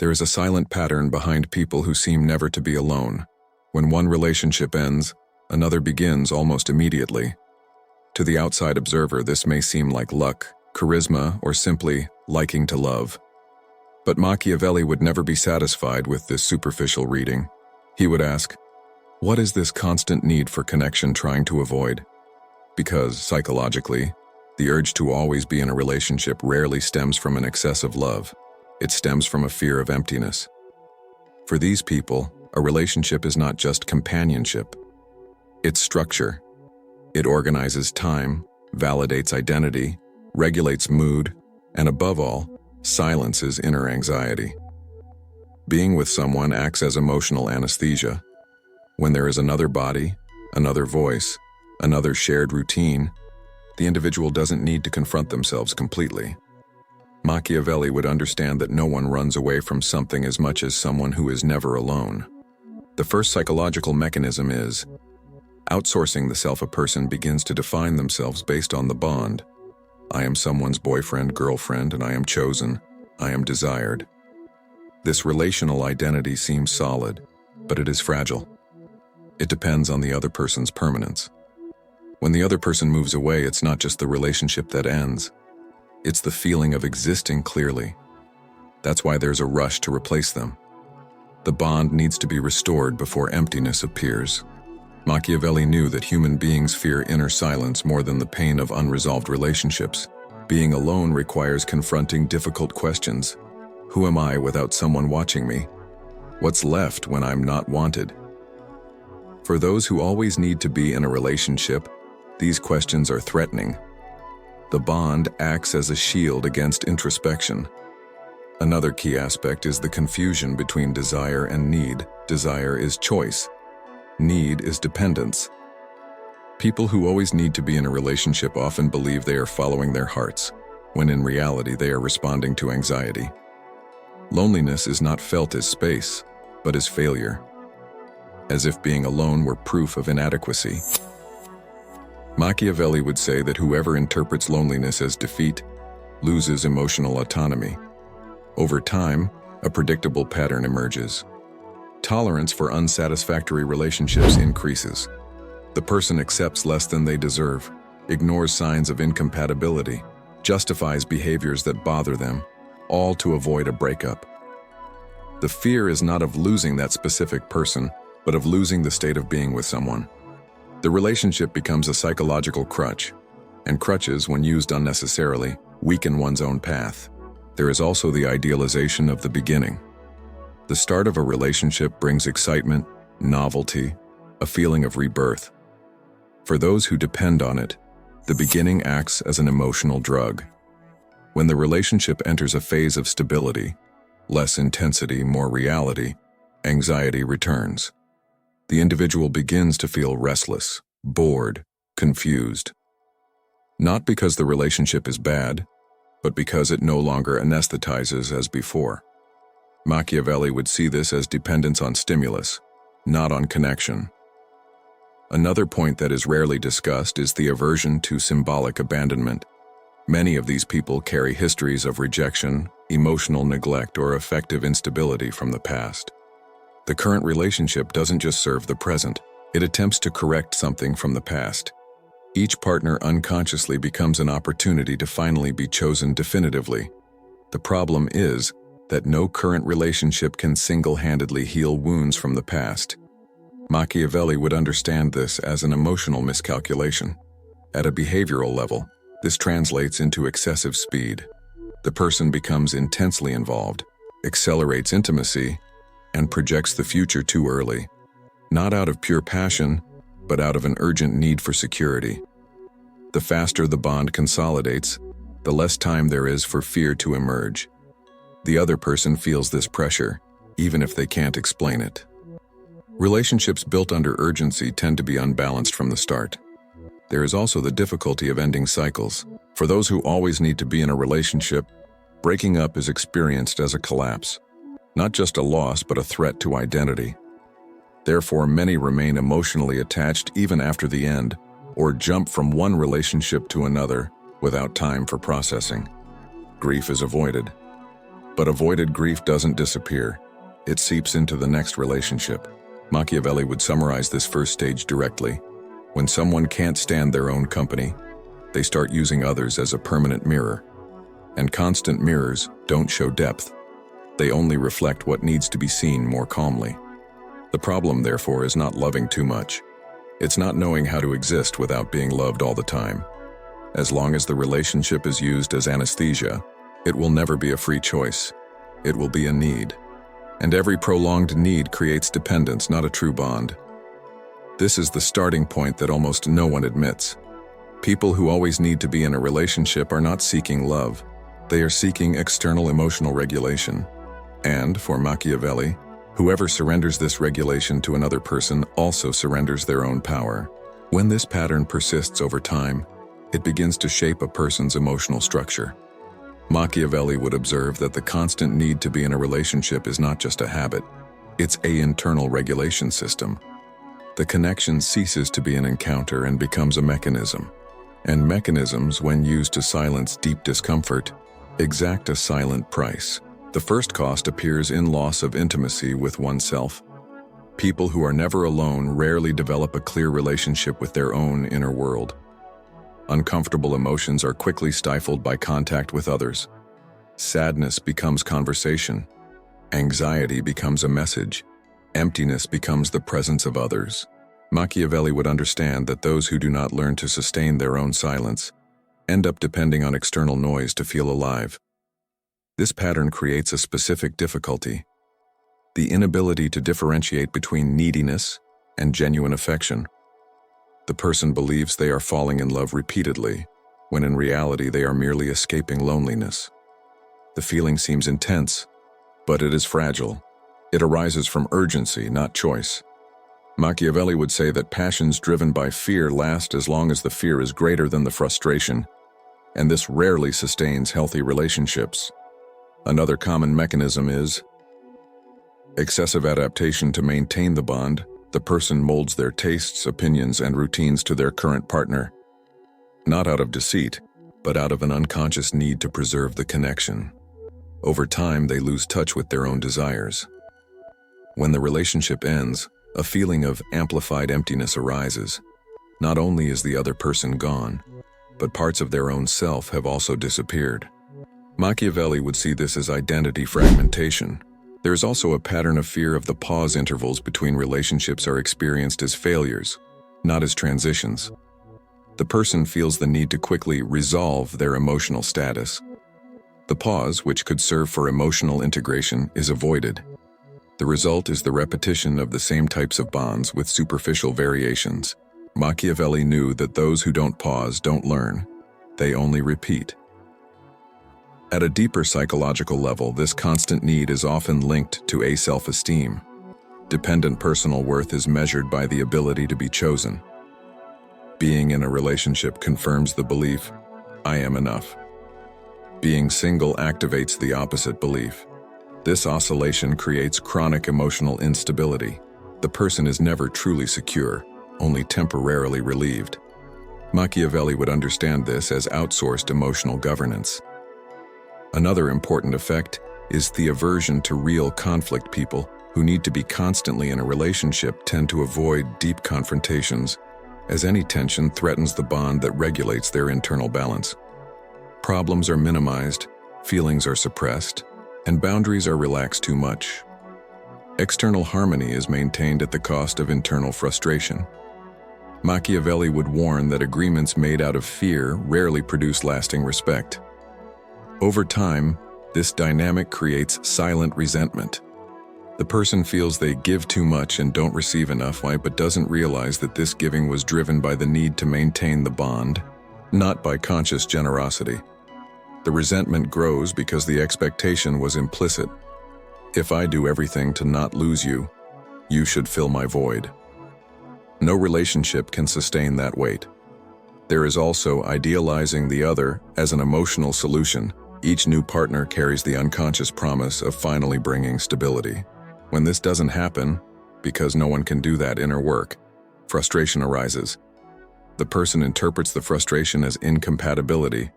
There is a silent pattern behind people who seem never to be alone. When one relationship ends, another begins almost immediately. To the outside observer, this may seem like luck, charisma, or simply liking to love. But Machiavelli would never be satisfied with this superficial reading. He would ask, what is this constant need for connection trying to avoid? Because, psychologically, the urge to always be in a relationship rarely stems from an excess of love. It stems from a fear of emptiness. For these people, a relationship is not just companionship. It's structure. It organizes time, validates identity, regulates mood, and above all, silences inner anxiety. Being with someone acts as emotional anesthesia. When there is another body, another voice, another shared routine, the individual doesn't need to confront themselves completely. Machiavelli would understand that no one runs away from something as much as someone who is never alone. The first psychological mechanism is outsourcing the self. A person begins to define themselves based on the bond. I am someone's boyfriend, girlfriend, and I am chosen. I am desired. This relational identity seems solid, but it is fragile. It depends on the other person's permanence. When the other person moves away, it's not just the relationship that ends. It's the feeling of existing clearly. That's why there's a rush to replace them. The bond needs to be restored before emptiness appears. Machiavelli knew that human beings fear inner silence more than the pain of unresolved relationships. Being alone requires confronting difficult questions. Who am I without someone watching me? What's left when I'm not wanted? For those who always need to be in a relationship, these questions are threatening. The bond acts as a shield against introspection. Another key aspect is the confusion between desire and need. Desire is choice. Need is dependence. People who always need to be in a relationship often believe they are following their hearts, when in reality they are responding to anxiety. Loneliness is not felt as space, but as failure, as if being alone were proof of inadequacy. Machiavelli would say that whoever interprets loneliness as defeat loses emotional autonomy. Over time, a predictable pattern emerges. Tolerance for unsatisfactory relationships increases. The person accepts less than they deserve, ignores signs of incompatibility, justifies behaviors that bother them, all to avoid a breakup. The fear is not of losing that specific person, but of losing the state of being with someone. The relationship becomes a psychological crutch, and crutches, when used unnecessarily, weaken one's own path. There is also the idealization of the beginning. The start of a relationship brings excitement, novelty, a feeling of rebirth. For those who depend on it, the beginning acts as an emotional drug. When the relationship enters a phase of stability, less intensity, more reality, anxiety returns. The individual begins to feel restless, bored, confused. Not because the relationship is bad, but because it no longer anesthetizes as before. Machiavelli would see this as dependence on stimulus, not on connection. Another point that is rarely discussed is the aversion to symbolic abandonment. Many of these people carry histories of rejection, emotional neglect, or affective instability from the past. The current relationship doesn't just serve the present, it attempts to correct something from the past. Each partner unconsciously becomes an opportunity to finally be chosen definitively. The problem is that no current relationship can single-handedly heal wounds from the past. Machiavelli would understand this as an emotional miscalculation. At a behavioral level, this translates into excessive speed. The person becomes intensely involved, accelerates intimacy, and projects the future too early, not out of pure passion, but out of an urgent need for security. The faster the bond consolidates, the less time there is for fear to emerge. The other person feels this pressure, even if they can't explain it. Relationships built under urgency tend to be unbalanced from the start. There is also the difficulty of ending cycles. For those who always need to be in a relationship, breaking up is experienced as a collapse. Not just a loss, but a threat to identity. Therefore, many remain emotionally attached even after the end, or jump from one relationship to another without time for processing. Grief is avoided. But avoided grief doesn't disappear. It seeps into the next relationship. Machiavelli would summarize this first stage directly. When someone can't stand their own company, they start using others as a permanent mirror. And constant mirrors don't show depth. They only reflect what needs to be seen more calmly. The problem, therefore, is not loving too much. It's not knowing how to exist without being loved all the time. As long as the relationship is used as anesthesia, it will never be a free choice. It will be a need. And every prolonged need creates dependence, not a true bond. This is the starting point that almost no one admits. People who always need to be in a relationship are not seeking love. They are seeking external emotional regulation. And, for Machiavelli, whoever surrenders this regulation to another person also surrenders their own power. When this pattern persists over time, it begins to shape a person's emotional structure. Machiavelli would observe that the constant need to be in a relationship is not just a habit, it's an internal regulation system. The connection ceases to be an encounter and becomes a mechanism. And mechanisms, when used to silence deep discomfort, exact a silent price. The first cost appears in loss of intimacy with oneself. People who are never alone rarely develop a clear relationship with their own inner world. Uncomfortable emotions are quickly stifled by contact with others. Sadness becomes conversation. Anxiety becomes a message. Emptiness becomes the presence of others. Machiavelli would understand that those who do not learn to sustain their own silence end up depending on external noise to feel alive. This pattern creates a specific difficulty: the inability to differentiate between neediness and genuine affection. The person believes they are falling in love repeatedly, when in reality they are merely escaping loneliness. The feeling seems intense, but it is fragile. It arises from urgency, not choice. Machiavelli would say that passions driven by fear last as long as the fear is greater than the frustration, and this rarely sustains healthy relationships. Another common mechanism is excessive adaptation. To maintain the bond, the person molds their tastes, opinions, and routines to their current partner, not out of deceit, but out of an unconscious need to preserve the connection. Over time, they lose touch with their own desires. When the relationship ends, a feeling of amplified emptiness arises. Not only is the other person gone, but parts of their own self have also disappeared. Machiavelli would see this as identity fragmentation. There is also a pattern of fear of the pause intervals between relationships are experienced as failures, not as transitions. The person feels the need to quickly resolve their emotional status. The pause, which could serve for emotional integration, is avoided. The result is the repetition of the same types of bonds with superficial variations. Machiavelli knew that those who don't pause don't learn. They only repeat. At a deeper psychological level, this constant need is often linked to a self-esteem. Dependent personal worth is measured by the ability to be chosen. Being in a relationship confirms the belief, I am enough. Being single activates the opposite belief. This oscillation creates chronic emotional instability. The person is never truly secure, only temporarily relieved. Machiavelli would understand this as outsourced emotional governance. Another important effect is the aversion to real conflict. People who need to be constantly in a relationship tend to avoid deep confrontations, as any tension threatens the bond that regulates their internal balance. Problems are minimized, feelings are suppressed, and boundaries are relaxed too much. External harmony is maintained at the cost of internal frustration. Machiavelli would warn that agreements made out of fear rarely produce lasting respect. Over time, this dynamic creates silent resentment. The person feels they give too much and don't receive enough, but doesn't realize that this giving was driven by the need to maintain the bond, not by conscious generosity. The resentment grows because the expectation was implicit. If I do everything to not lose you, you should fill my void. No relationship can sustain that weight. There is also idealizing the other as an emotional solution. Each new partner carries the unconscious promise of finally bringing stability. When this doesn't happen, because no one can do that inner work, frustration arises. The person interprets the frustration as incompatibility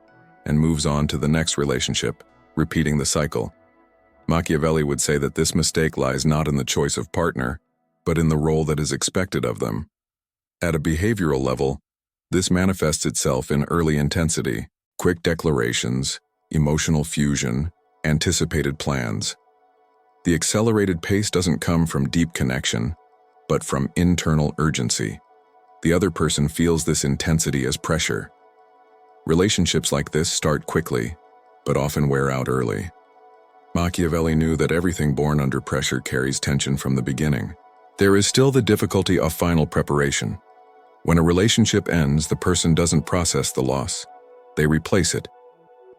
and moves on to the next relationship, repeating the cycle. Machiavelli would say that this mistake lies not in the choice of partner, but in the role that is expected of them. At a behavioral level, this manifests itself in early intensity, quick declarations, emotional fusion, anticipated plans. The accelerated pace doesn't come from deep connection, but from internal urgency. The other person feels this intensity as pressure. Relationships like this start quickly, but often wear out early. Machiavelli knew that everything born under pressure carries tension from the beginning. There is still the difficulty of final preparation. When a relationship ends, the person doesn't process the loss. They replace it.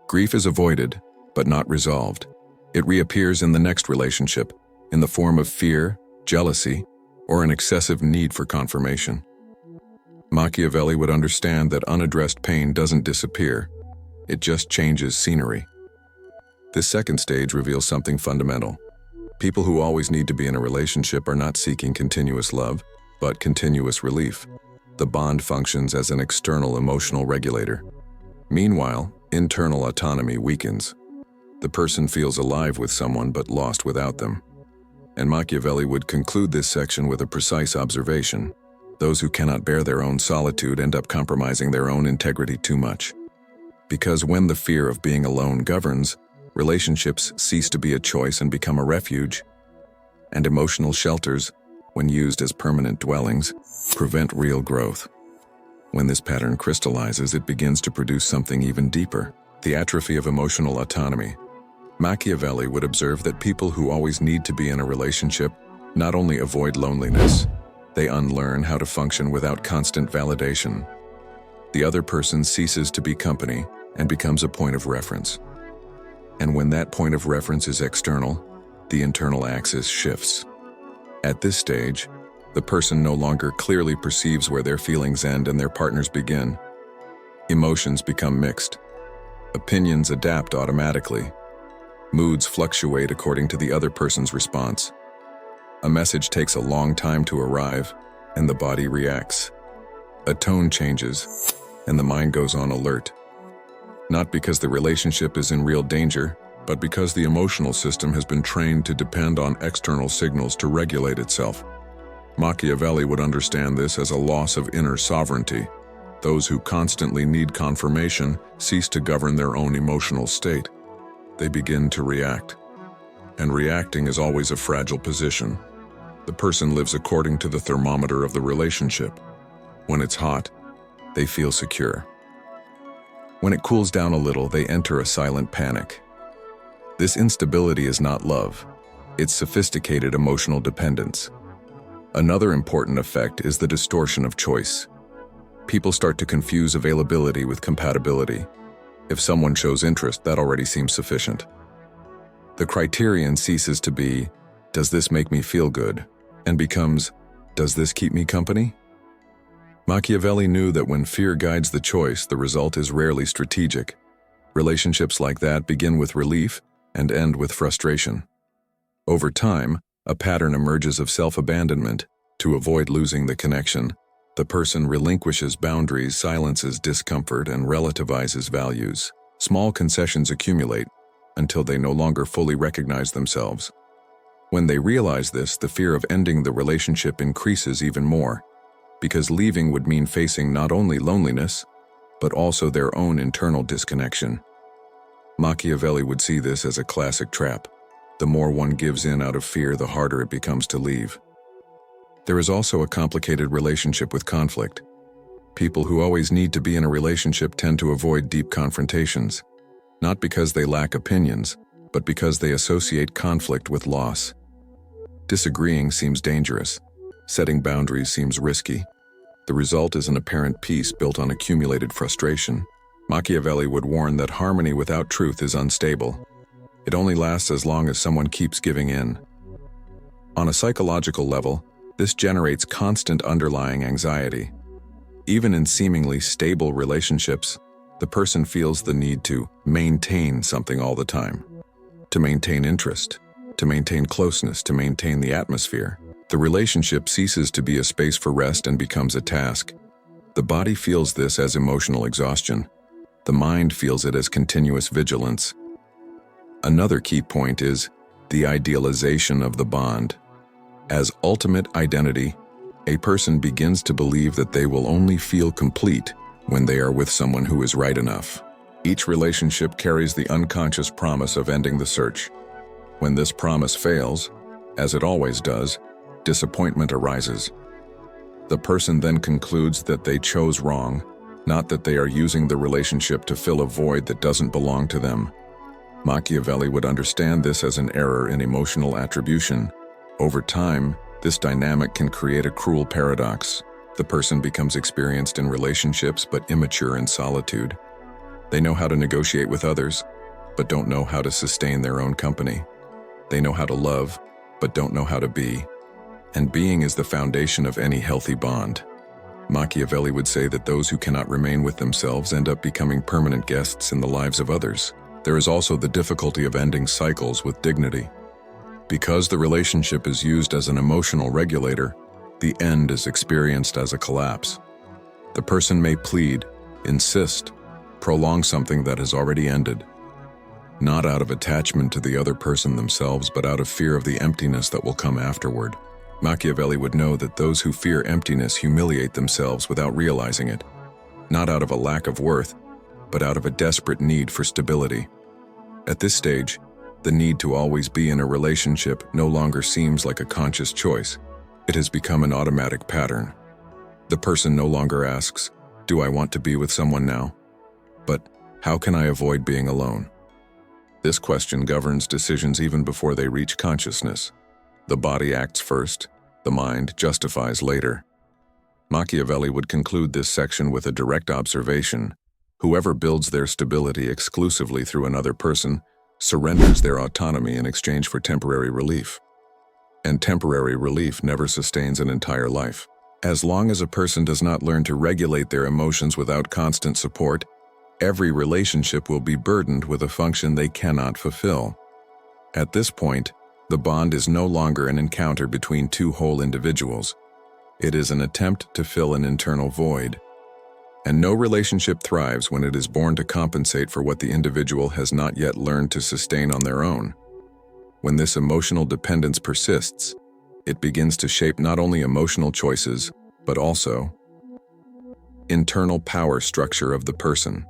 Grief is avoided, but not resolved. It reappears in the next relationship, in the form of fear, jealousy, or an excessive need for confirmation. Machiavelli would understand that unaddressed pain doesn't disappear. It just changes scenery. This second stage reveals something fundamental. People who always need to be in a relationship are not seeking continuous love, but continuous relief. The bond functions as an external emotional regulator. Meanwhile, internal autonomy weakens. The person feels alive with someone but lost without them. And Machiavelli would conclude this section with a precise observation. Those who cannot bear their own solitude end up compromising their own integrity too much. Because when the fear of being alone governs, relationships cease to be a choice and become a refuge. And emotional shelters, when used as permanent dwellings, prevent real growth. When this pattern crystallizes, it begins to produce something even deeper, the atrophy of emotional autonomy. Machiavelli would observe that people who always need to be in a relationship not only avoid loneliness, they unlearn how to function without constant validation. The other person ceases to be company and becomes a point of reference. And when that point of reference is external, the internal axis shifts. At this stage, the person no longer clearly perceives where their feelings end and their partners begin. Emotions become mixed. Opinions adapt automatically. Moods fluctuate according to the other person's response. A message takes a long time to arrive, and the body reacts. A tone changes, and the mind goes on alert. Not because the relationship is in real danger, but because the emotional system has been trained to depend on external signals to regulate itself. Machiavelli would understand this as a loss of inner sovereignty. Those who constantly need confirmation cease to govern their own emotional state. They begin to react. And reacting is always a fragile position. The person lives according to the thermometer of the relationship. When it's hot, they feel secure. When it cools down a little, they enter a silent panic. This instability is not love. It's sophisticated emotional dependence. Another important effect is the distortion of choice. People start to confuse availability with compatibility. If someone shows interest, that already seems sufficient. The criterion ceases to be, does this make me feel good? And becomes, does this keep me company? Machiavelli knew that when fear guides the choice, the result is rarely strategic. Relationships like that begin with relief and end with frustration. Over time, a pattern emerges of self-abandonment. To avoid losing the connection, the person relinquishes boundaries, silences discomfort, and relativizes values. Small concessions accumulate until they no longer fully recognize themselves. When they realize this, the fear of ending the relationship increases even more, because leaving would mean facing not only loneliness, but also their own internal disconnection. Machiavelli would see this as a classic trap. The more one gives in out of fear, the harder it becomes to leave. There is also a complicated relationship with conflict. People who always need to be in a relationship tend to avoid deep confrontations, not because they lack opinions, but because they associate conflict with loss. Disagreeing seems dangerous. Setting boundaries seems risky. The result is an apparent peace built on accumulated frustration. Machiavelli would warn that harmony without truth is unstable. It only lasts as long as someone keeps giving in. On a psychological level, this generates constant underlying anxiety. Even in seemingly stable relationships, the person feels the need to maintain something all the time. To maintain interest, to maintain closeness, to maintain the atmosphere. The relationship ceases to be a space for rest and becomes a task. The body feels this as emotional exhaustion. The mind feels it as continuous vigilance. Another key point is, the idealization of the bond. As ultimate identity, a person begins to believe that they will only feel complete when they are with someone who is right enough. Each relationship carries the unconscious promise of ending the search. When this promise fails, as it always does, disappointment arises. The person then concludes that they chose wrong, not that they are using the relationship to fill a void that doesn't belong to them. Machiavelli would understand this as an error in emotional attribution. Over time, this dynamic can create a cruel paradox. The person becomes experienced in relationships but immature in solitude. They know how to negotiate with others, but don't know how to sustain their own company. They know how to love, but don't know how to be. And being is the foundation of any healthy bond. Machiavelli would say that those who cannot remain with themselves end up becoming permanent guests in the lives of others. There is also the difficulty of ending cycles with dignity. Because the relationship is used as an emotional regulator, the end is experienced as a collapse. The person may plead, insist, prolong something that has already ended, not out of attachment to the other person themselves, but out of fear of the emptiness that will come afterward. Machiavelli would know that those who fear emptiness humiliate themselves without realizing it, not out of a lack of worth, but out of a desperate need for stability. At this stage, the need to always be in a relationship no longer seems like a conscious choice. It has become an automatic pattern. The person no longer asks, "Do I want to be with someone now?" but "How can I avoid being alone?" This question governs decisions even before they reach consciousness. The body acts first, the mind justifies later. Machiavelli would conclude this section with a direct observation. Whoever builds their stability exclusively through another person surrenders their autonomy in exchange for temporary relief. And temporary relief never sustains an entire life. As long as a person does not learn to regulate their emotions without constant support, every relationship will be burdened with a function they cannot fulfill. At this point, the bond is no longer an encounter between two whole individuals. It is an attempt to fill an internal void. And no relationship thrives when it is born to compensate for what the individual has not yet learned to sustain on their own. When this emotional dependence persists, it begins to shape not only emotional choices, but also internal power structure of the person.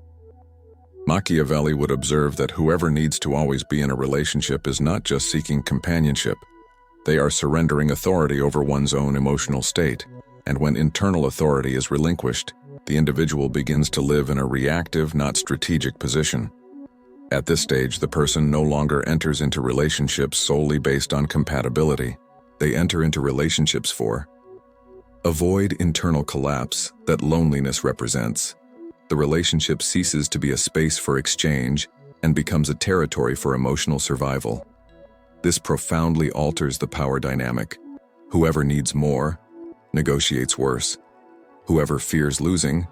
Machiavelli would observe that whoever needs to always be in a relationship is not just seeking companionship. They are surrendering authority over one's own emotional state. And when internal authority is relinquished, the individual begins to live in a reactive, not strategic position. At this stage, the person no longer enters into relationships solely based on compatibility. They enter into relationships for avoid internal collapse that loneliness represents. The relationship ceases to be a space for exchange and becomes a territory for emotional survival. This profoundly alters the power dynamic. Whoever needs more negotiates worse. Whoever fears losing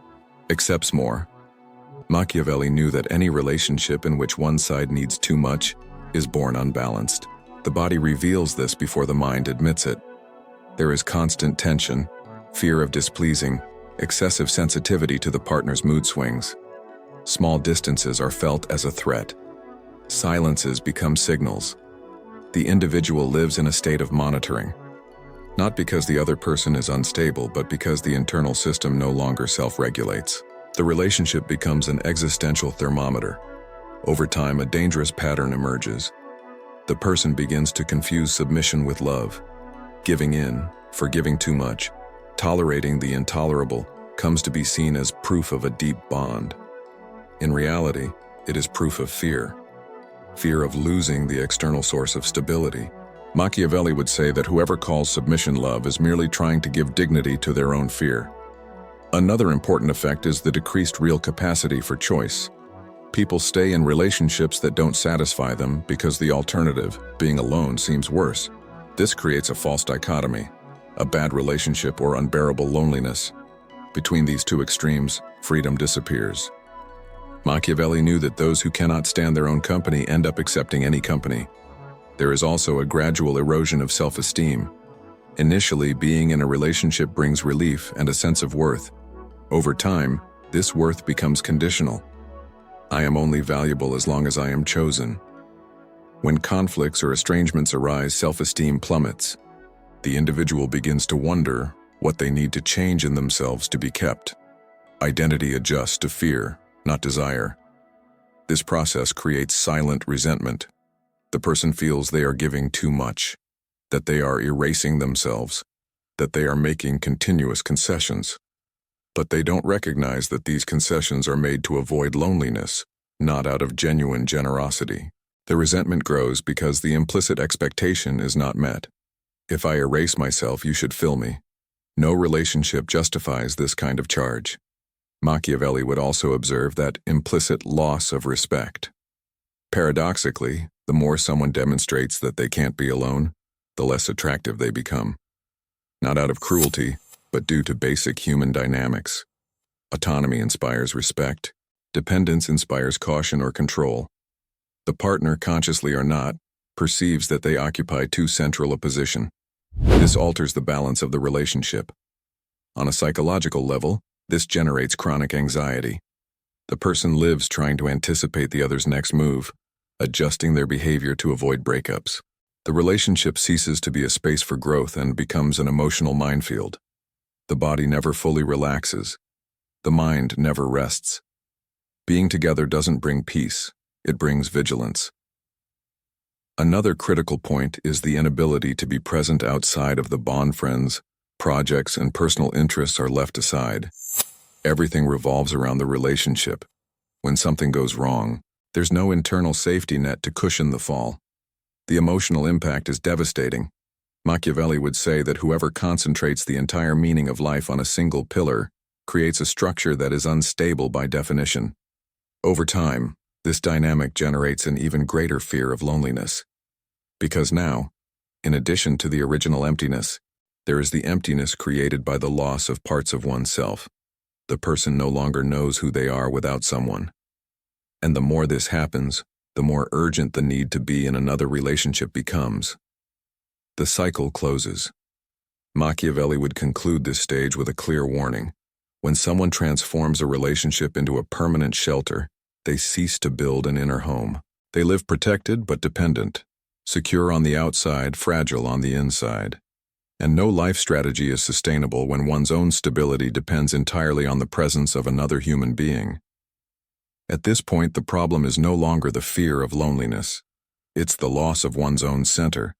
accepts more. Machiavelli knew that any relationship in which one side needs too much is born unbalanced. The body reveals this before the mind admits it. There is constant tension, fear of displeasing, excessive sensitivity to the partner's mood swings. Small distances are felt as a threat. Silences become signals. The individual lives in a state of monitoring, not because the other person is unstable, but because the internal system no longer self-regulates. The relationship becomes an existential thermometer. Over time, a dangerous pattern emerges. The person begins to confuse submission with love. Giving in, forgiving too much, tolerating the intolerable comes to be seen as proof of a deep bond. In reality, it is proof of fear. Fear of losing the external source of stability. Machiavelli would say that whoever calls submission love is merely trying to give dignity to their own fear. Another important effect is the decreased real capacity for choice. People stay in relationships that don't satisfy them because the alternative, being alone, seems worse. This creates a false dichotomy, a bad relationship or unbearable loneliness. Between these two extremes, freedom disappears. Machiavelli knew that those who cannot stand their own company end up accepting any company. There is also a gradual erosion of self-esteem. Initially, being in a relationship brings relief and a sense of worth. Over time, this worth becomes conditional. I am only valuable as long as I am chosen. When conflicts or estrangements arise, self-esteem plummets. The individual begins to wonder what they need to change in themselves to be kept. Identity adjusts to fear, not desire. This process creates silent resentment. The person feels they are giving too much, that they are erasing themselves, that they are making continuous concessions. But they don't recognize that these concessions are made to avoid loneliness, not out of genuine generosity. The resentment grows because the implicit expectation is not met. If I erase myself, you should fill me. No relationship justifies this kind of charge. Machiavelli would also observe that implicit loss of respect. Paradoxically, the more someone demonstrates that they can't be alone, the less attractive they become. Not out of cruelty, but due to basic human dynamics. Autonomy inspires respect. Dependence inspires caution or control. The partner, consciously or not, perceives that they occupy too central a position. This alters the balance of the relationship. On a psychological level, this generates chronic anxiety. The person lives trying to anticipate the other's next move, adjusting their behavior to avoid breakups. The relationship ceases to be a space for growth and becomes an emotional minefield. The body never fully relaxes. The mind never rests. Being together doesn't bring peace, it brings vigilance. Another critical point is the inability to be present outside of the bond. Friends, projects, and personal interests are left aside. Everything revolves around the relationship. When something goes wrong, there's no internal safety net to cushion the fall. The emotional impact is devastating. Machiavelli would say that whoever concentrates the entire meaning of life on a single pillar creates a structure that is unstable by definition. Over time, this dynamic generates an even greater fear of loneliness. Because now, in addition to the original emptiness, there is the emptiness created by the loss of parts of oneself. The person no longer knows who they are without someone. And the more this happens, the more urgent the need to be in another relationship becomes. The cycle closes. Machiavelli would conclude this stage with a clear warning. When someone transforms a relationship into a permanent shelter, they cease to build an inner home. They live protected but dependent, secure on the outside, fragile on the inside. And no life strategy is sustainable when one's own stability depends entirely on the presence of another human being. At this point, the problem is no longer the fear of loneliness. It's the loss of one's own center.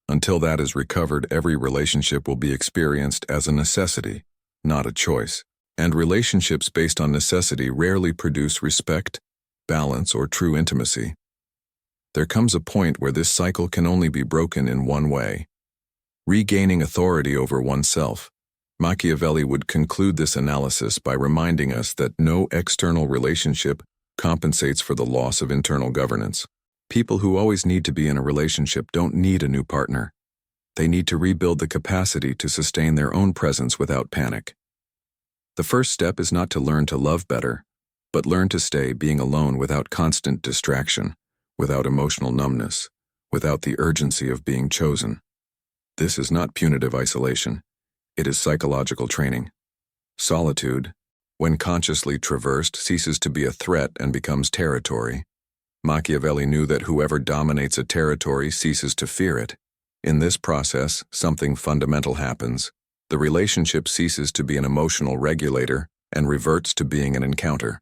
Until that is recovered, every relationship will be experienced as a necessity, not a choice. And relationships based on necessity rarely produce respect, balance, or true intimacy. There comes a point where this cycle can only be broken in one way: regaining authority over oneself. Machiavelli would conclude this analysis by reminding us that no external relationship compensates for the loss of internal governance. People who always need to be in a relationship don't need a new partner. They need to rebuild the capacity to sustain their own presence without panic. The first step is not to learn to love better, but learn to stay being alone without constant distraction, without emotional numbness, without the urgency of being chosen. This is not punitive isolation. It is psychological training. Solitude, when consciously traversed, ceases to be a threat and becomes territory. Machiavelli knew that whoever dominates a territory ceases to fear it. In this process, something fundamental happens. The relationship ceases to be an emotional regulator and reverts to being an encounter.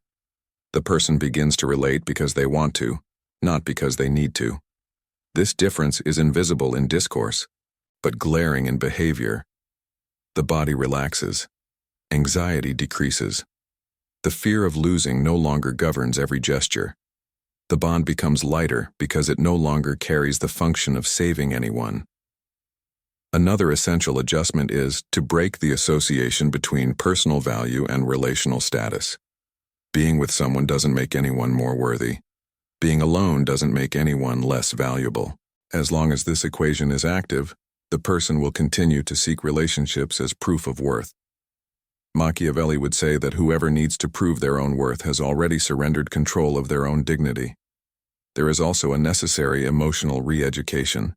The person begins to relate because they want to, not because they need to. This difference is invisible in discourse, but glaring in behavior. The body relaxes. Anxiety decreases. The fear of losing no longer governs every gesture. The bond becomes lighter because it no longer carries the function of saving anyone. Another essential adjustment is to break the association between personal value and relational status. Being with someone doesn't make anyone more worthy. Being alone doesn't make anyone less valuable. As long as this equation is active, the person will continue to seek relationships as proof of worth. Machiavelli would say that whoever needs to prove their own worth has already surrendered control of their own dignity. There is also a necessary emotional re-education,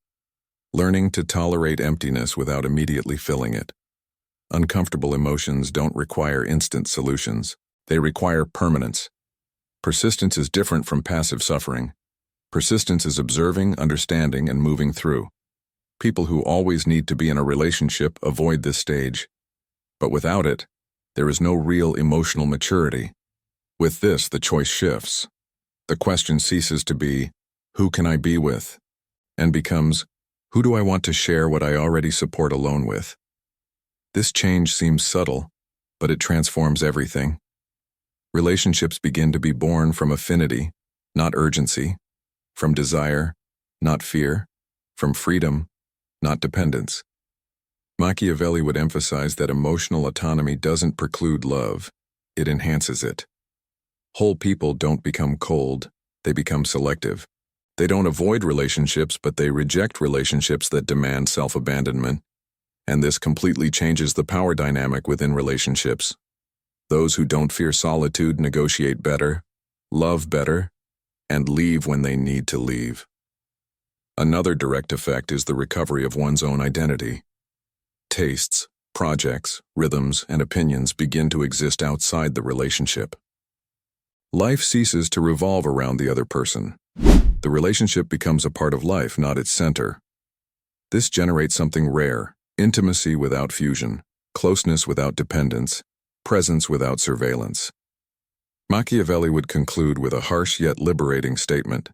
learning to tolerate emptiness without immediately filling it. Uncomfortable emotions don't require instant solutions. They require permanence. Persistence is different from passive suffering. Persistence is observing, understanding, and moving through. People who always need to be in a relationship avoid this stage. But without it, there is no real emotional maturity. With this, the choice shifts. The question ceases to be, who can I be with? And becomes, who do I want to share what I already support alone with? This change seems subtle, but it transforms everything. Relationships begin to be born from affinity, not urgency, from desire, not fear, from freedom, not dependence. Machiavelli would emphasize that emotional autonomy doesn't preclude love, it enhances it. Whole people don't become cold, they become selective. They don't avoid relationships, but they reject relationships that demand self-abandonment. And this completely changes the power dynamic within relationships. Those who don't fear solitude negotiate better, love better, and leave when they need to leave. Another direct effect is the recovery of one's own identity. Tastes, projects, rhythms, and opinions begin to exist outside the relationship. Life ceases to revolve around the other person. The relationship becomes a part of life, not its center. This generates something rare: intimacy without fusion, closeness without dependence, presence without surveillance. Machiavelli would conclude with a harsh yet liberating statement: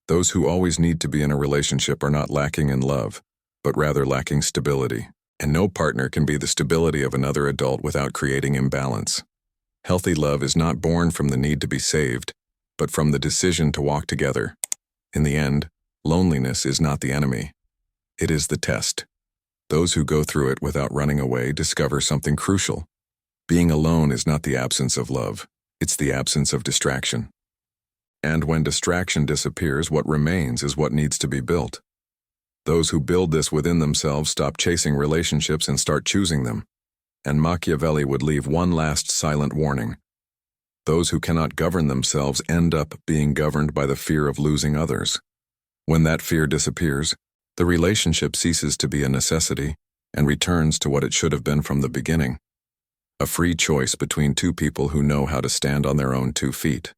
those who always need to be in a relationship are not lacking in love, but rather lacking stability. And no partner can be the stability of another adult without creating imbalance. Healthy love is not born from the need to be saved, but from the decision to walk together. In the end, loneliness is not the enemy. It is the test. Those who go through it without running away discover something crucial. Being alone is not the absence of love, it's the absence of distraction. And when distraction disappears, what remains is what needs to be built. Those who build this within themselves stop chasing relationships and start choosing them. And Machiavelli would leave one last silent warning. Those who cannot govern themselves end up being governed by the fear of losing others. When that fear disappears, the relationship ceases to be a necessity and returns to what it should have been from the beginning: a free choice between two people who know how to stand on their own 2 feet.